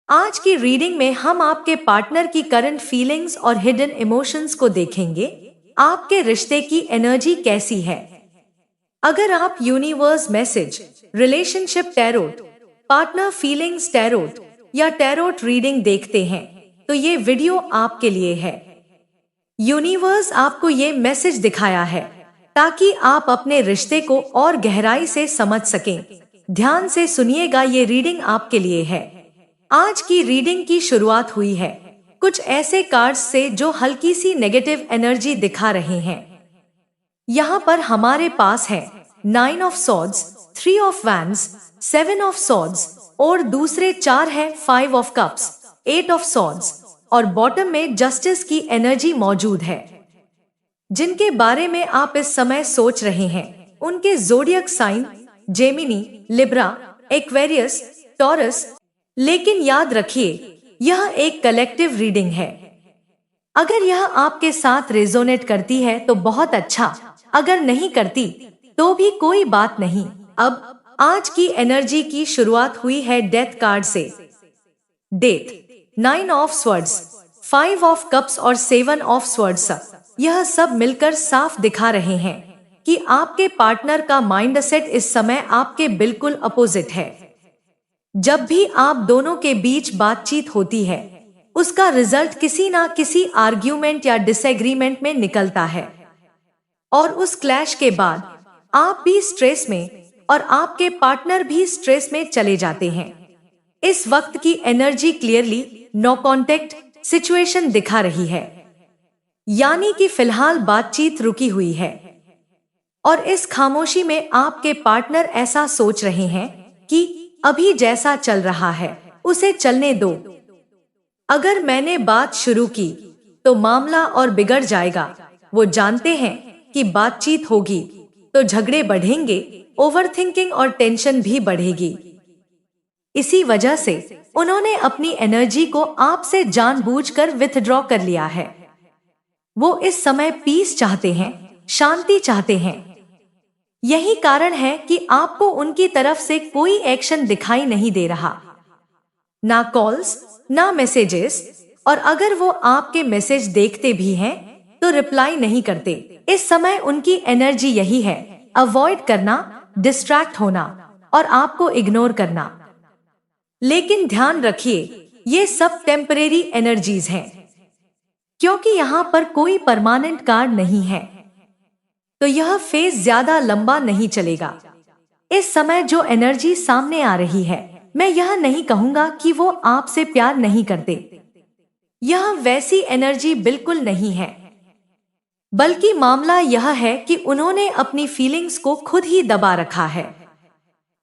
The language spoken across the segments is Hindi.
आज की रीडिंग में हम आपके पार्टनर की करंट फीलिंग्स और हिडन इमोशंस को देखेंगे। आपके रिश्ते की एनर्जी कैसी है? अगर आप universe message, relationship tarot, partner feelings tarot या टैरोट रीडिंग देखते हैं तो ये वीडियो आपके लिए है। यूनिवर्स आपको ये मैसेज दिखाया है ताकि आप अपने रिश्ते को और गहराई से समझ सकें। ध्यान से सुनिएगा, ये रीडिंग आपके लिए है। आज की रीडिंग की शुरुआत हुई है कुछ ऐसे कार्ड्स से जो हल्की सी नेगेटिव एनर्जी दिखा रहे हैं। यहाँ पर हमारे पास है 9 of swords, 3 of wands, 7 of swords और दूसरे 4 है 5 ऑफ कप्स, 8 ऑफ सॉर्ड्स और बॉटम में जस्टिस की एनर्जी मौजूद है। जिनके बारे में आप इस समय सोच रहे हैं उनके zodiac sign Gemini, Libra, Aquarius, Taurus. लेकिन याद रखिए, यह एक कलेक्टिव रीडिंग है। अगर यह आपके साथ रेजोनेट करती है तो बहुत अच्छा, अगर नहीं करती तो भी कोई बात नहीं। अब आज की एनर्जी की शुरुआत हुई है डेथ कार्ड से। Death, 9 of swords, 5 of cups और 7 ऑफ स्वर्ड्स, यह सब मिलकर साफ दिखा रहे हैं कि आपके पार्टनर का माइंडसेट इस समय आपके बिल्कुल अपोजिट है। जब भी आप दोनों के बीच बातचीत होती है उसका रिजल्ट किसी ना किसी आर्ग्यूमेंट या डिसएग्रीमेंट में निकलता है और उस क्लैश के बाद आप भी स्ट्रेस में और आपके पार्टनर भी स्ट्रेस में चले जाते हैं। इस वक्त की energy clearly no contact situation दिखा रही है, यानी कि फिलहाल बातचीत रुकी हुई है और इस खामोशी में आपके पार्टनर ऐसा सोच रहे हैं कि अभी जैसा चल रहा है उसे चलने दो। अगर मैंने बात शुरू की तो मामला और बिगड़ जाएगा। वो जानते हैं कि बातचीत होगी तो झगड़े बढ़ेंगे, ओवरथिंकिंग और टेंशन भी बढ़ेगी। इसी वजह से उन्होंने अपनी एनर्जी को आपसे जानबूझकर विथड्रॉ कर लिया है। वो इस समय पीस चाहते हैं, शांति चाहते हैं। यही कारण है कि आपको उनकी तरफ से कोई एक्शन दिखाई नहीं दे रहा, ना कॉल्स ना मैसेजेस, और अगर वो आपके मैसेज देखते भी हैं तो रिप्लाई नहीं करते। इस समय उनकी एनर्जी यही है, अवॉइड करना, डिस्ट्रैक्ट होना और आपको इग्नोर करना। लेकिन ध्यान रखिए, ये सब टेम्परेरी एनर्जीज हैं, क्योंकि यहाँ पर कोई परमानेंट कार्ड नहीं है तो यह फेज ज्यादा लंबा नहीं चलेगा। इस समय जो एनर्जी सामने आ रही है, मैं यह नहीं कहूंगा कि वो आपसे प्यार नहीं करते, यह वैसी एनर्जी बिल्कुल नहीं है, बल्कि मामला यह है कि उन्होंने अपनी फीलिंग्स को खुद ही दबा रखा है।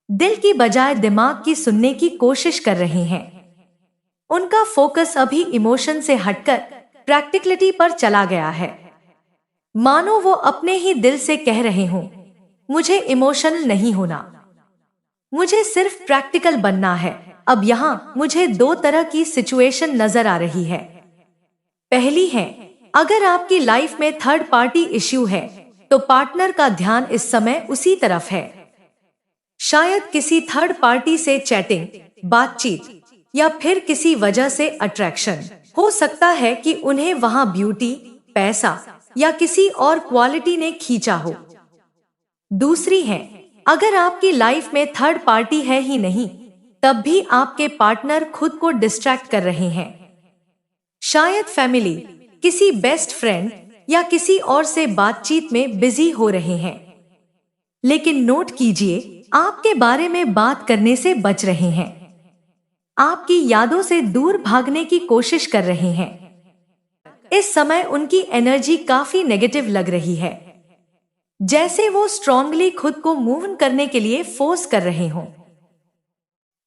दिल की बजाय दिमाग की सुनने की कोशिश कर रहे हैं। उनका फोकस अभी इमोशन से हटकर प्रैक्टिकलिटी पर चला गया है। मानो वो अपने ही दिल से कह रहे हों, मुझे इमोशनल नहीं होना, मुझे सिर्फ प्रैक्टिकल बनना है। अब यहाँ मुझे 2 तरह की सिचुएशन नजर आ रही है। पहली है, अगर आपकी लाइफ में थर्ड पार्टी इश्यू है तो पार्टनर का ध्यान इस समय उसी तरफ है। शायद किसी थर्ड पार्टी से चैटिंग, बातचीत या फिर किसी वजह से अट्रैक्शन। हो सकता है कि उन्हें वहां ब्यूटी, पैसा या किसी और क्वालिटी ने खींचा हो। दूसरी है, अगर आपकी लाइफ में थर्ड पार्टी है ही नहीं तब भी आपके पार्टनर खुद को डिस्ट्रैक्ट कर रहे हैं। शायद फैमिली, किसी बेस्ट फ्रेंड या किसी और से बातचीत में बिजी हो रहे हैं। लेकिन नोट कीजिए, आपके बारे में बात करने से बच रहे हैं, आपकी यादों से दूर भागने की कोशिश कर रहे हैं। इस समय उनकी एनर्जी काफी नेगेटिव लग रही है, जैसे वो स्ट्रांगली खुद को मूव करने के लिए फोर्स कर रहे हों।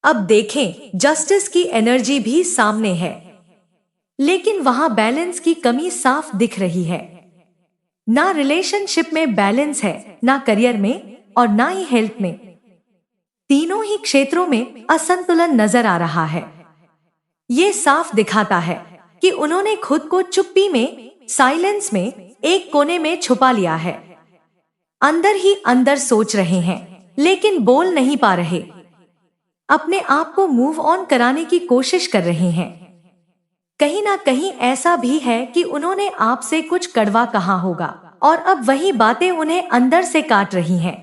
अब देखें, जस्टिस की एनर्जी भी सामने है, लेकिन वहां बैलेंस की कमी साफ दिख रही है। ना रिलेशनशिप में बैलेंस है, ना करियर में और ना ही हेल्थ में। तीनों ही क्षेत्रों में असंतुलन नजर आ रहा है। ये साफ दिखाता है कि उन्होंने खुद को चुप्पी में, साइलेंस में, एक कोने में छुपा लिया है। अंदर ही अंदर सोच रहे हैं लेकिन बोल नहीं पा रहे। अपने आप को मूव ऑन कराने की कोशिश कर रहे हैं। कहीं ना कहीं ऐसा भी है कि उन्होंने आपसे कुछ कड़वा कहा होगा और अब वही बातें उन्हें अंदर से काट रही हैं।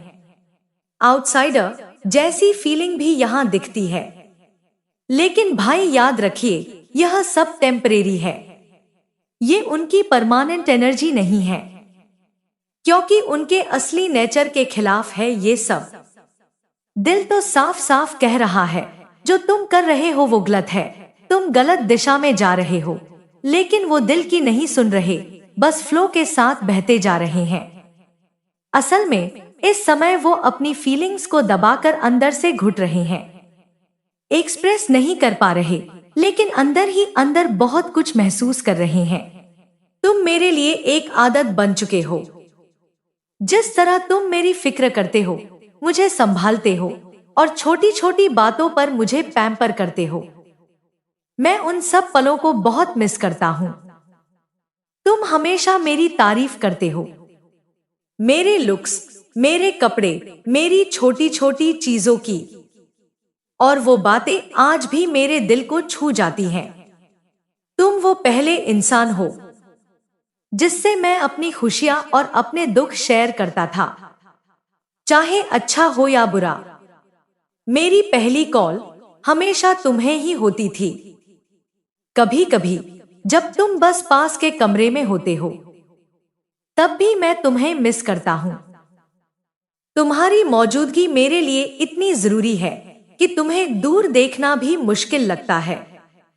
आउटसाइडर जैसी फीलिंग भी यहाँ दिखती है। लेकिन भाई याद रखिए, यह सब टेम्परेरी है। ये उनकी परमानेंट एनर्जी नहीं है, क्योंकि उनके असली नेचर के खिलाफ है ये सब। दिल तो साफ साफ कह रहा है, जो तुम कर रहे हो वो गलत है, तुम गलत दिशा में जा रहे हो। लेकिन वो दिल की नहीं सुन रहे, बस फ्लो के साथ बहते जा रहे हैं। असल में इस समय वो अपनी फीलिंग्स को दबाकर अंदर से घुट रहे हैं, एक्सप्रेस नहीं कर पा रहे, लेकिन अंदर ही अंदर बहुत कुछ महसूस कर रहे हैं। तुम मेरे लिए एक आदत बन चुके हो। जिस तरह तुम मेरी फिक्र करते हो, मुझे संभालते हो और छोटी छोटी बातों पर मुझे पैम्पर करते हो, मैं उन सब पलों को बहुत मिस करता हूँ। तुम हमेशा मेरी तारीफ करते हो, मेरे लुक्स, मेरे कपड़े, मेरी छोटी छोटी चीजों की, और वो बातें आज भी मेरे दिल को छू जाती हैं। तुम वो पहले इंसान हो जिससे मैं अपनी खुशियां और अपने दुख शेयर करता था, चाहे अच्छा हो या बुरा। मेरी पहली कॉल हमेशा तुम्हें ही होती थी। कभी कभी जब तुम बस पास के कमरे में होते हो, तब भी मैं तुम्हें मिस करता हूं। तुम्हारी मौजूदगी मेरे लिए इतनी जरूरी है कि तुम्हें दूर देखना भी मुश्किल लगता है।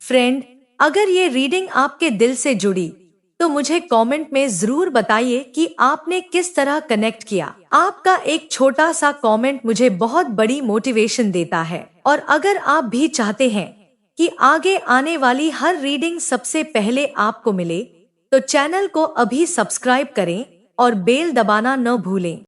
फ्रेंड, अगर ये रीडिंग आपके दिल से जुड़ी तो मुझे कमेंट में जरूर बताइए कि आपने किस तरह कनेक्ट किया। आपका एक छोटा सा कमेंट मुझे बहुत बड़ी मोटिवेशन देता है। और अगर आप भी चाहते हैं कि आगे आने वाली हर रीडिंग सबसे पहले आपको मिले, तो चैनल को अभी सब्सक्राइब करें और बेल दबाना न भूलें।